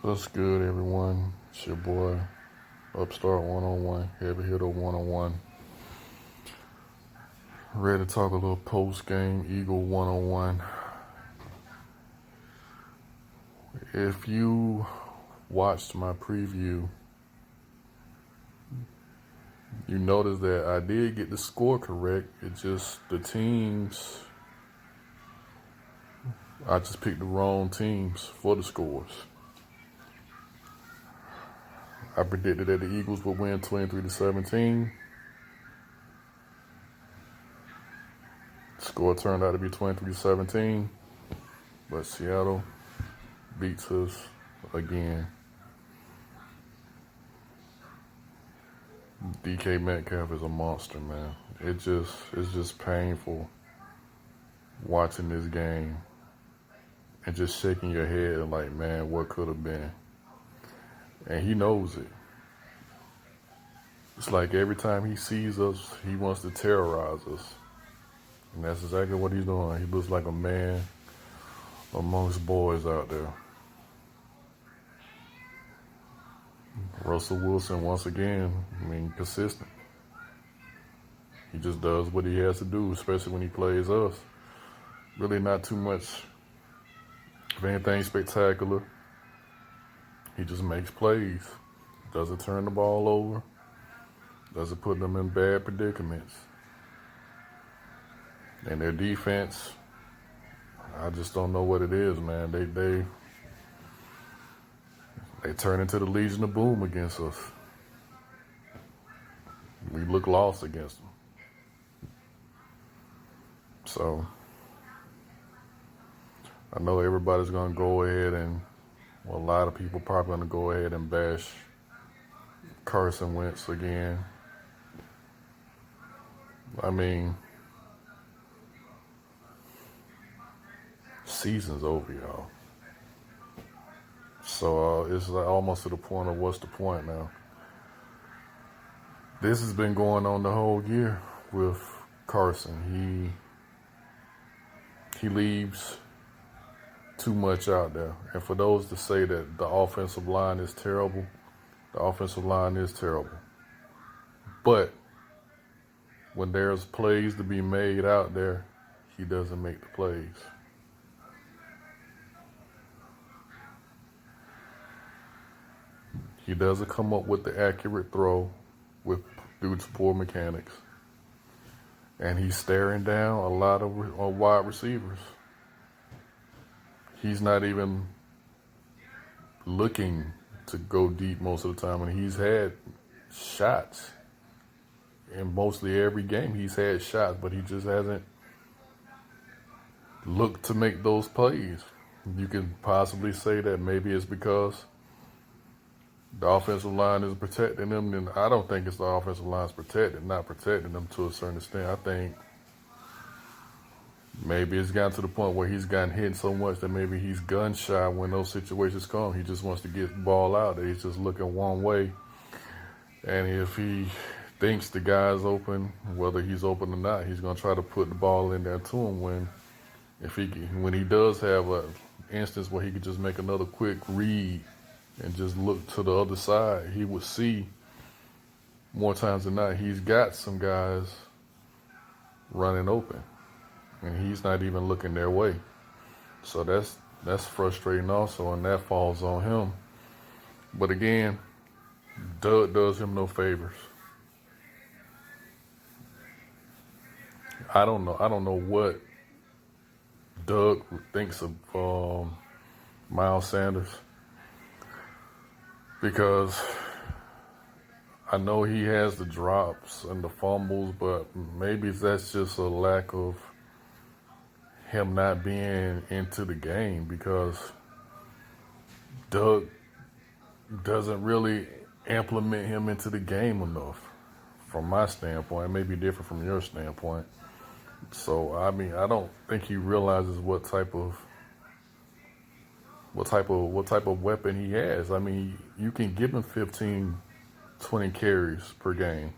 What's good, everyone? It's your boy, Upstart 101, Heavy Hitter 101. Ready to talk a little post-game Eagle 101. If you watched my preview, you noticed that I did get the score correct. It just, I just picked the wrong teams for the scores. I predicted that the Eagles would win 23-17. Score turned out to be 23-17, but Seattle beats us again. DK Metcalf is a monster, man. It's just painful watching this game and just shaking your head and like, man, what could have been? And he knows it. It's like every time he sees us, he wants to terrorize us. And that's exactly what he's doing. He looks like a man amongst boys out there. Russell Wilson, once again, consistent. He just does what he has to do, especially when he plays us. Really not too much of anything spectacular. He just makes plays. Doesn't turn the ball over. Doesn't put them in bad predicaments. And their defense, I just don't know what it is, man. They turn into the Legion of Boom against us. We look lost against them. So, I know everybody's going to go ahead and, a lot of people probably going to go ahead and bash Carson Wentz again. Season's over, y'all. So it's like almost to the point of what's the point now? This has been going on the whole year with Carson. He leaves too much out there. And for those to say that the offensive line is terrible, the offensive line is terrible. But when there's plays to be made out there, he doesn't make the plays. He doesn't come up with the accurate throw due to poor mechanics. And he's staring down a lot of wide receivers. He's not even looking to go deep most of the time. And he's had shots. In mostly every game, he's had shots, but he just hasn't looked to make those plays. You can possibly say that maybe it's because the offensive line is protecting them, and I don't think it's the offensive line's not protecting them to a certain extent. I think Maybe it's gotten to the point where he's gotten hit so much that maybe he's gun shy when those situations come. He just wants to get the ball out there. He's just looking one way. And if he thinks the guy's open, whether he's open or not, he's going to try to put the ball in there to him when he does have an instance where he could just make another quick read and just look to the other side, he would see more times than not he's got some guys running open, and he's not even looking their way. So that's frustrating also, and that falls on him. But again, Doug does him no favors. I don't know what Doug thinks of Miles Sanders, because I know he has the drops and the fumbles, but maybe that's just a lack of him not being into the game, because Doug doesn't really implement him into the game enough from my standpoint. It may be different from your standpoint. So, I mean, I don't think he realizes what type of weapon he has. I mean, you can give him 15, 20 carries per game,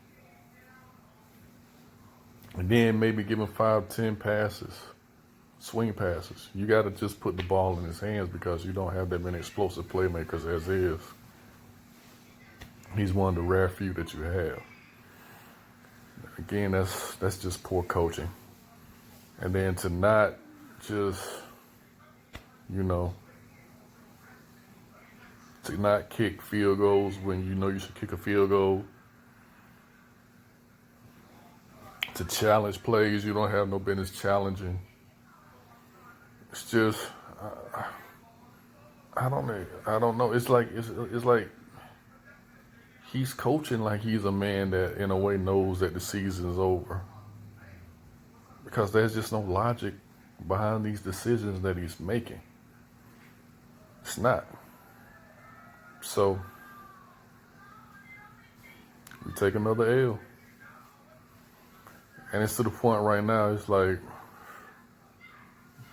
and then maybe give him 5, 10 passes, swing passes. You got to just put the ball in his hands, because you don't have that many explosive playmakers as is. He's one of the rare few that you have. Again, that's just poor coaching. And then to not just, to not kick field goals when you know you should kick a field goal. To challenge plays you don't have no business challenging. It's just, I don't know. It's like he's coaching like he's a man that in a way knows that the season's over, because there's just no logic behind these decisions that he's making. It's not. So we take another L. And it's to the point right now, it's like,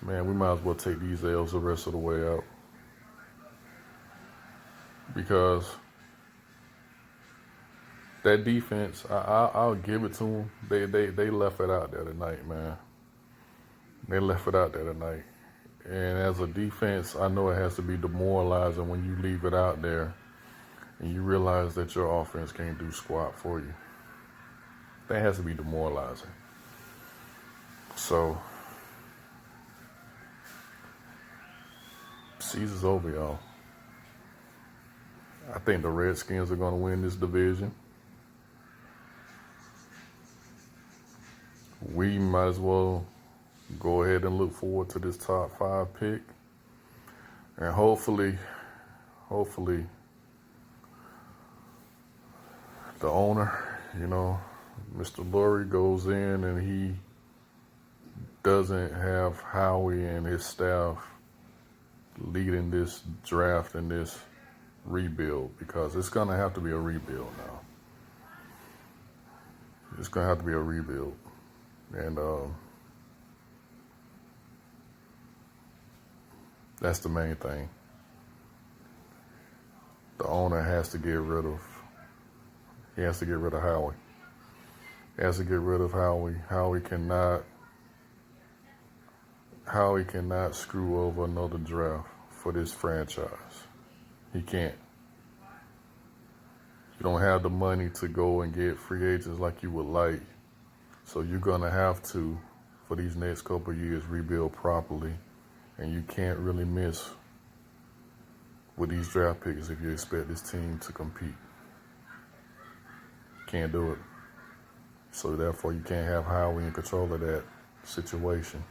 man, we might as well take these L's the rest of the way out. Because that defense, I'll give it to them. They left it out there tonight, man. They left it out there tonight. And as a defense, I know it has to be demoralizing when you leave it out there and you realize that your offense can't do squat for you. That has to be demoralizing. So, season's over, y'all. I think the Redskins are going to win this division. We might as well go ahead and look forward to this top 5 pick. And hopefully, the owner, Mr. Lurie goes in and he doesn't have Howie and his staff leading this draft and this rebuild, because it's going to have to be a rebuild now. It's going to have to be a rebuild. And that's the main thing. The owner has to get rid of Howie. He has to get rid of Howie. Howie cannot screw over another draft for this franchise. He can't. You don't have the money to go and get free agents like you would like. So you're going to have to, for these next couple of years, rebuild properly. And you can't really miss with these draft picks if you expect this team to compete. Can't do it. So therefore, you can't have Howie in control of that situation.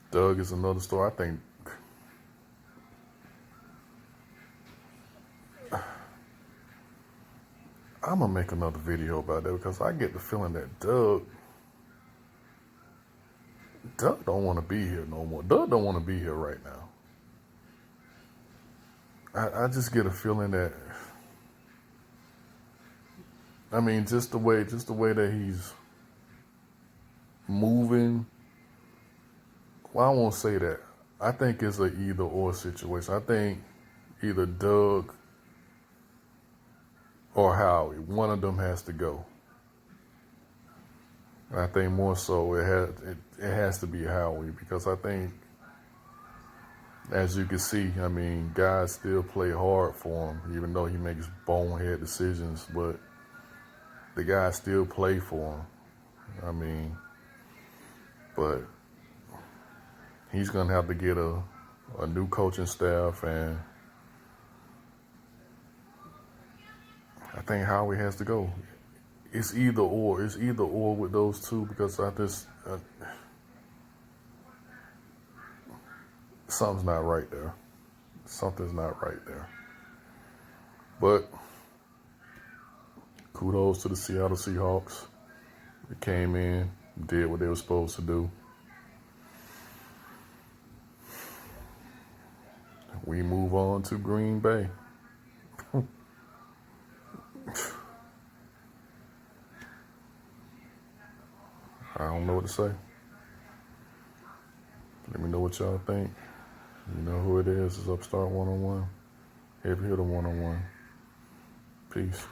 Doug is another story. I think I'm going to make another video about that, because I get the feeling that Doug don't want to be here no more. Doug don't want to be here right now. I just get a feeling that, I mean, just the way that moving. Well, I won't say that. I think it's an either or situation. I think either Doug or Howie, one of them has to go. And I think more so it has to be Howie, because I think, as you can see, I mean, guys still play hard for him, even though he makes bonehead decisions, but the guys still play for him. I mean, but he's going to have to get a new coaching staff, and I think Howie has to go. It's either or. It's either or with those two, because something's not right there. Something's not right there. But kudos to the Seattle Seahawks. They came in, did what they were supposed to do. We move on to Green Bay. I don't know what to say. Let me know what y'all think. You know who it is. It's Upstart 101. Heavy Hitter 101. Peace.